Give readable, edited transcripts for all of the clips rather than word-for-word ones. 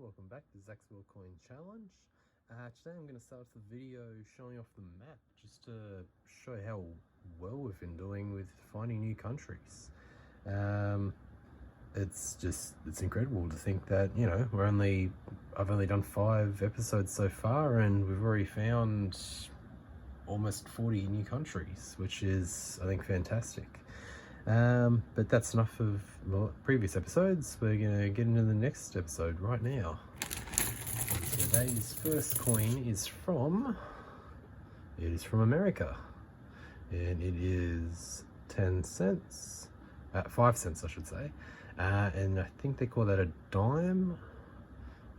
welcome back to Zach's World Coin Challenge. Today I'm going to start the video showing off the map just to show how well we've been doing with finding new countries. It's incredible to think that, you know, I've only done 5 episodes so far and we've already found almost 40 new countries, which is, I think, fantastic. But that's enough of previous episodes. We're gonna get into the next episode right now. Today's first coin is from America, and it is 10 cents, 5 cents I should say, and I think they call that a dime,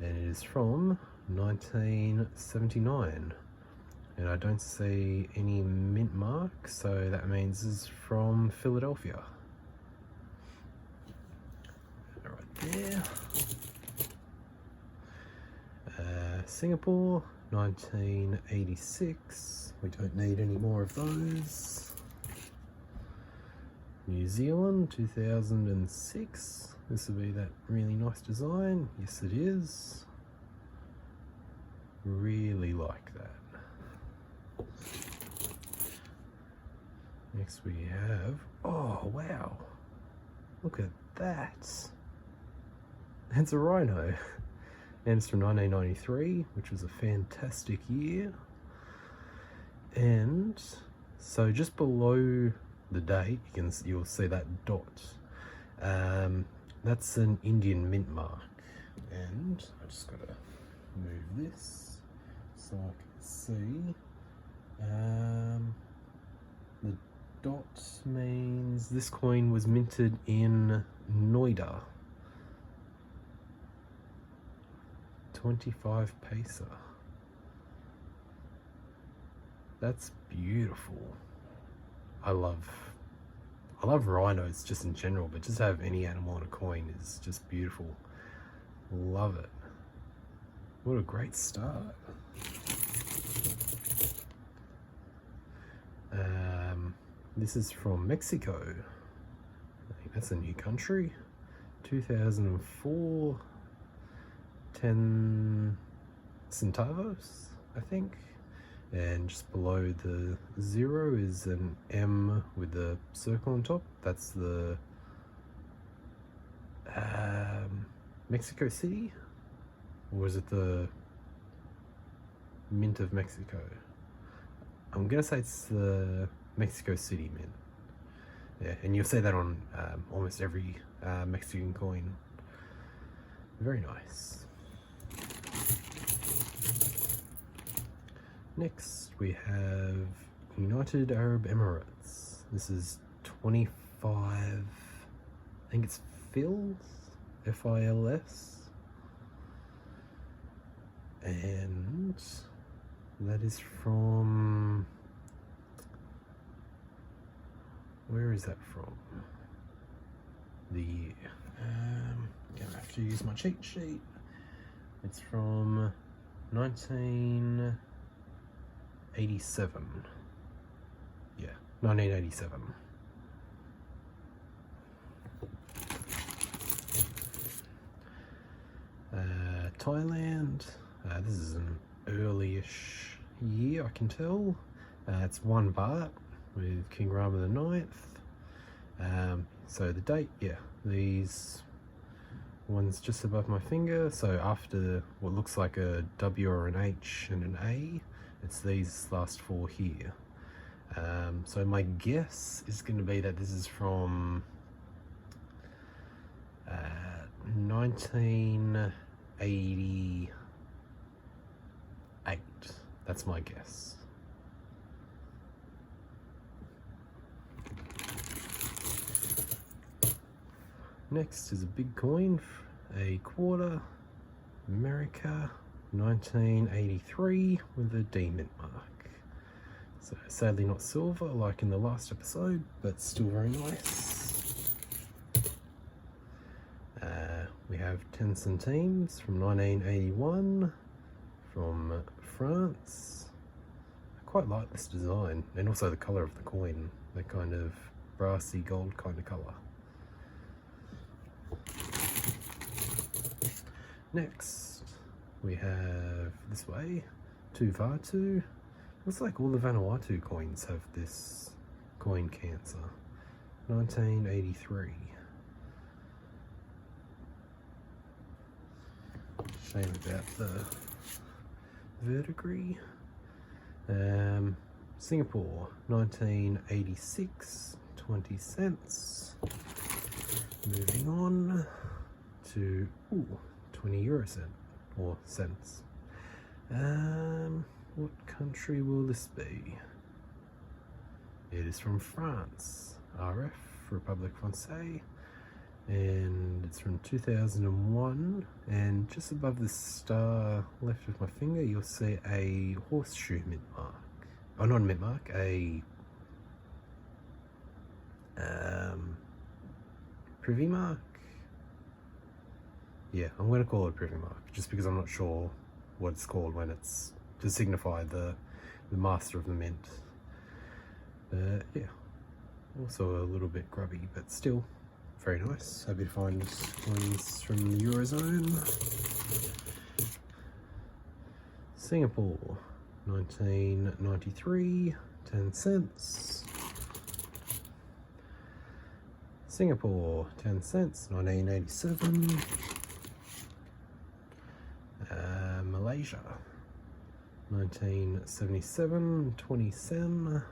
and it is from 1979. And I don't see any mint mark, so that means it's from Philadelphia. Right there. Singapore, 1986. We don't need any more of those. New Zealand, 2006. This will be that really nice design. Yes, it is. Really like that. Next we have, oh wow, look at that. It's a rhino, and it's from 1993, which was a fantastic year. And so just below the date, you'll see that dot. That's an Indian mint mark, and I just gotta move this so I can see. The dot means this coin was minted in Noida. 25 paisa. That's beautiful. I love rhinos just in general, but just to have any animal on a coin is just beautiful. Love it. What a great start. This is from Mexico. I think that's a new country. 2004, 10 centavos, I think. And just below the 0 is an M with a circle on top. That's the Mexico City? Or is it the Mint of Mexico? I'm gonna say it's the Mexico City mint. Yeah, and you'll see that on almost every Mexican coin. Very nice. Next we have United Arab Emirates. This is 25, I think it's Fils, F-I-L-S. And that is from, where is that from? Gonna have to use my cheat sheet. It's from 1987. Yeah, 1987. Thailand. This is an early-ish year, I can tell. It's 1 baht with King Rama IX. So the date, yeah, these ones just above my finger. So after what looks like a W or an H and an A, it's these last 4 here. So my guess is going to be that this is from 1988. That's my guess. Next is a big coin, a quarter, America, 1983 with a D mint mark. So sadly not silver like in the last episode, but still very nice. We have 10 centimes from 1981 from France. I quite like this design, and also the colour of the coin, that kind of brassy gold kind of colour. Next we have this way, Vanuatu. Looks like all the Vanuatu coins have this coin cancer. 1983. Shame about the verdigris. Singapore, 1986, 20 cents. Moving on to 20 euro cent or cents. What country will this be? It is from France, RF, Republic Française, and it's from 2001. And just above the star left of my finger, you'll see a horseshoe mint mark. Oh, not a mint mark, a privy mark. Yeah, I'm going to call it a privy mark, just because I'm not sure what it's called when it's to signify the master of the mint. But yeah, also a little bit grubby, but still very nice. Happy to find ones from the Eurozone. Singapore, 1993, 10 cents. Singapore, 10 cents, 1987. Malaysia, 1977, 20 sen.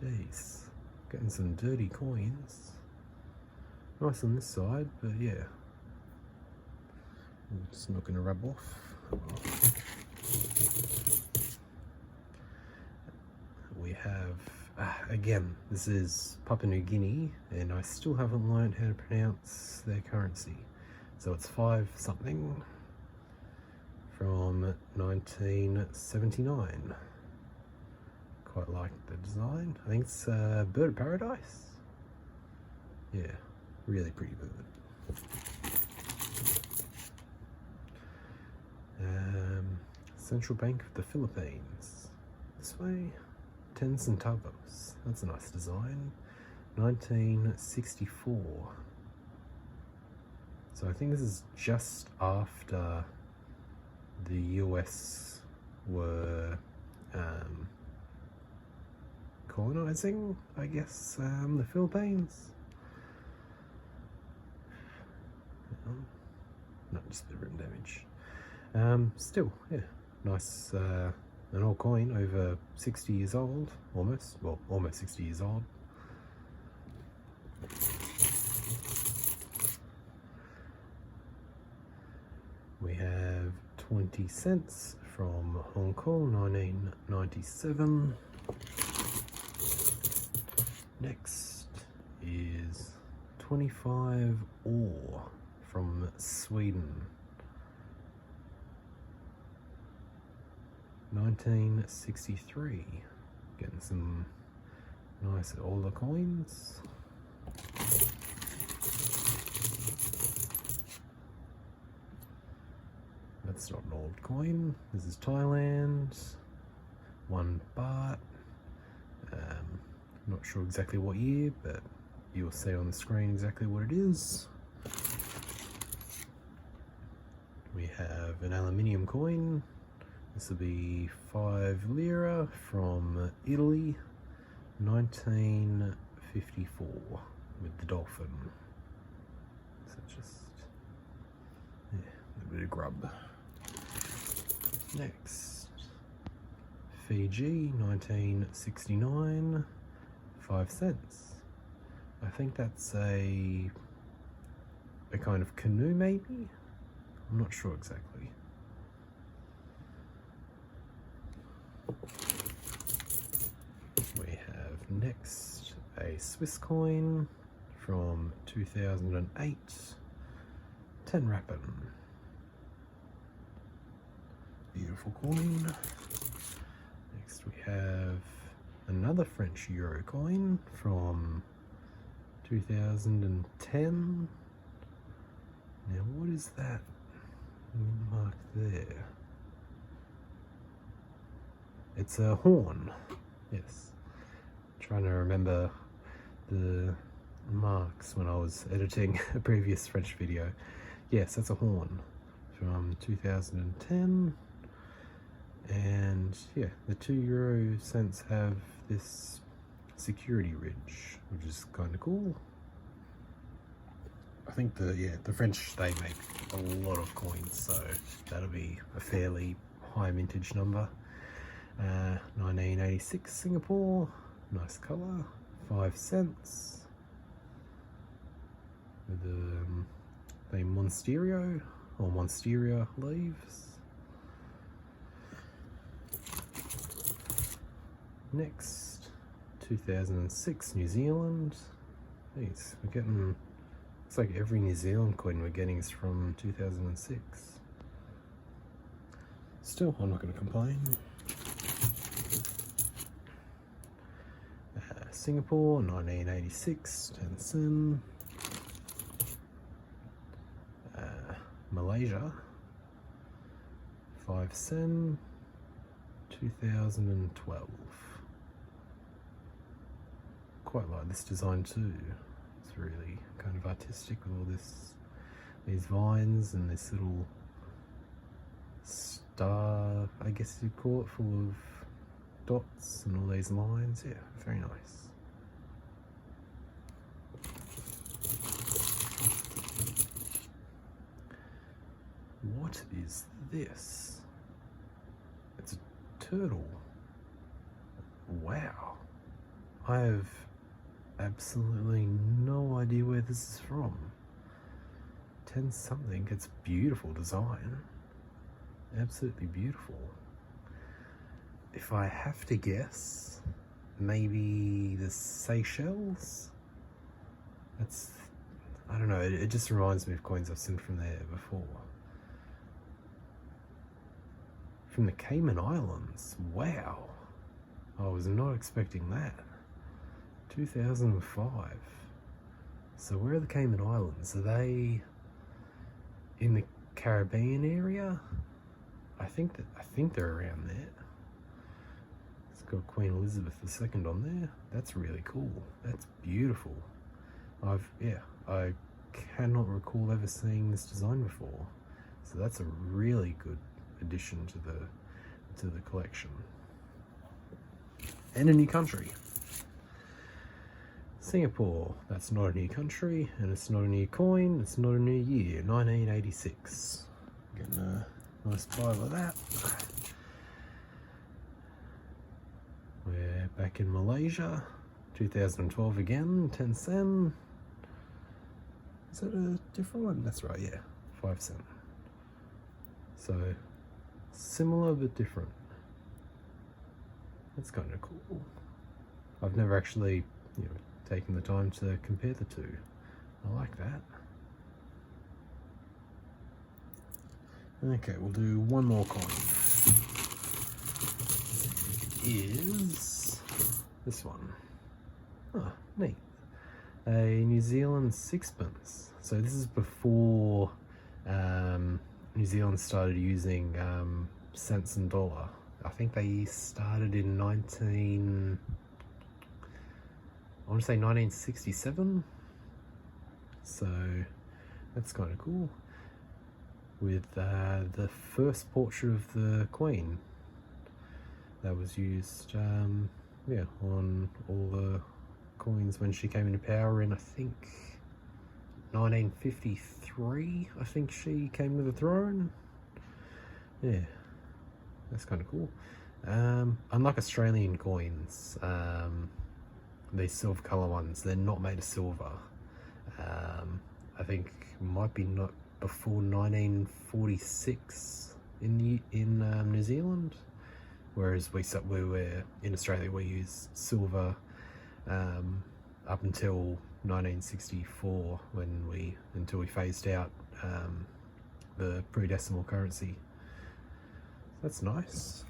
Jeez, getting some dirty coins. Nice on this side, but yeah, it's not going to rub off. We have, again, this is Papua New Guinea, and I still haven't learned how to pronounce their currency. So it's 5 something from 1979. Quite like the design. I think it's Bird of Paradise. Yeah, really pretty bird. Central Bank of the Philippines. This way, 10 centavos. That's a nice design. 1964. So I think this is just after the US were colonizing, I guess, the Philippines. Not just the rim damage. Still, yeah, nice. An old coin, over 60 years old, almost. Well, almost 60 years old. We have 20 cents from Hong Kong, 1997. Next is 25 ore from Sweden, 1963. Getting some nice older coins. That's not an old coin. This is Thailand. 1 baht. Not sure exactly what year, but you'll see on the screen exactly what it is. We have an aluminium coin. This will be 5 lira from Italy, 1954, with the dolphin. So just, yeah, a bit of grub. Next, Fiji, 1969, 5 cents. I think that's a kind of canoe, maybe? I'm not sure exactly. We have next a Swiss coin from 2008, 10 Rappen. Beautiful coin. Next we have another French euro coin from 2010. Now what is that mark there? It's a horn. Yes. Trying to remember the marks when I was editing a previous French video. Yes, that's a horn. from 2010. And yeah, the 2 euro cents have this security ridge, which is kind of cool. I think the French, they make a lot of coins, so that'll be a fairly high vintage number. 1986 Singapore, nice colour, 5 cents. With the Monsterio or Monsteria leaves. Next, 2006 New Zealand. Jeez, we're getting, looks like every New Zealand coin we're getting is from 2006. Still, I'm not going to complain. Singapore, 1986, 10 cent. Malaysia, 5 cent, 2012. Quite like this design too. It's really kind of artistic with all these vines and this little star, I guess you'd call it, full of dots and all these lines. Yeah, very nice. What is this? It's a turtle. Wow. I have absolutely no idea where this is from. 10 something. It's beautiful design. Absolutely beautiful. If I have to guess, maybe the Seychelles? That's, I don't know, it just reminds me of coins I've seen from there before. From the Cayman Islands. Wow. I was not expecting that. 2005. So where are the Cayman Islands? Are they in the Caribbean area? I think they're around there. It's got Queen Elizabeth II on there. That's really cool. That's beautiful. I cannot recall ever seeing this design before. So that's a really good addition to the collection. And a new country. Singapore, that's not a new country, and it's not a new coin, it's not a new year, 1986. Getting a nice pile of that. We're back in Malaysia, 2012 again, 10 cent. Is that a different one? That's right, yeah, 5 cent. So, similar but different. That's kind of cool. I've never actually, taken the time to compare the two. I like that. Okay, we'll do one more coin. Is this one. Oh, neat. A New Zealand sixpence. So this is before New Zealand started using cents and dollar. I think they started in 1967. So that's kind of cool. With the first portrait of the Queen that was used, on all the coins when she came into power in, I think, 1953. I think she came to the throne. Yeah, that's kind of cool. Unlike Australian coins, these silver colour ones, they're not made of silver. I think it might be not before 1946 in New Zealand, whereas we were in Australia, we use silver up until 1964 until we phased out the pre-decimal currency. That's nice.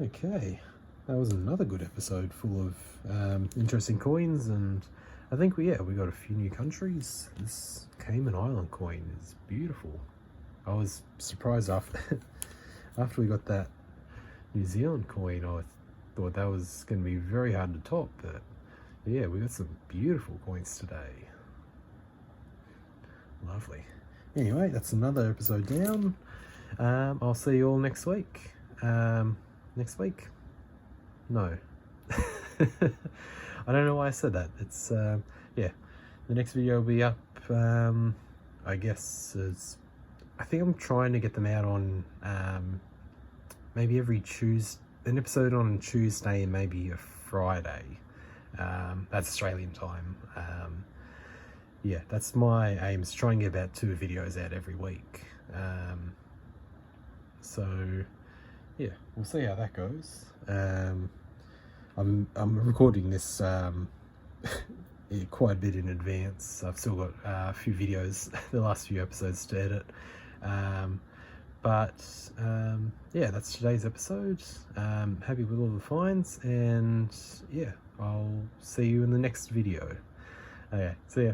Okay, that was another good episode full of interesting coins, and I think we got a few new countries. This Cayman Island coin is beautiful. I was surprised after we got that New Zealand coin. I thought that was going to be very hard to top, but yeah, we got some beautiful coins today. Lovely. anyway, that's another episode down. I'll see you all next week. Next week? No. I don't know why I said that. It's yeah, the next video will be up. I guess I think I'm trying to get them out on maybe every Tuesday, an episode on Tuesday and maybe a Friday. That's Australian time. Yeah, that's my aim, is to try and get about 2 videos out every week. So yeah, we'll see how that goes. I'm recording this quite a bit in advance. I've still got a few videos, the last few episodes to edit. Yeah, that's today's episode. Happy with all the finds, and yeah, I'll see you in the next video. Okay, see ya.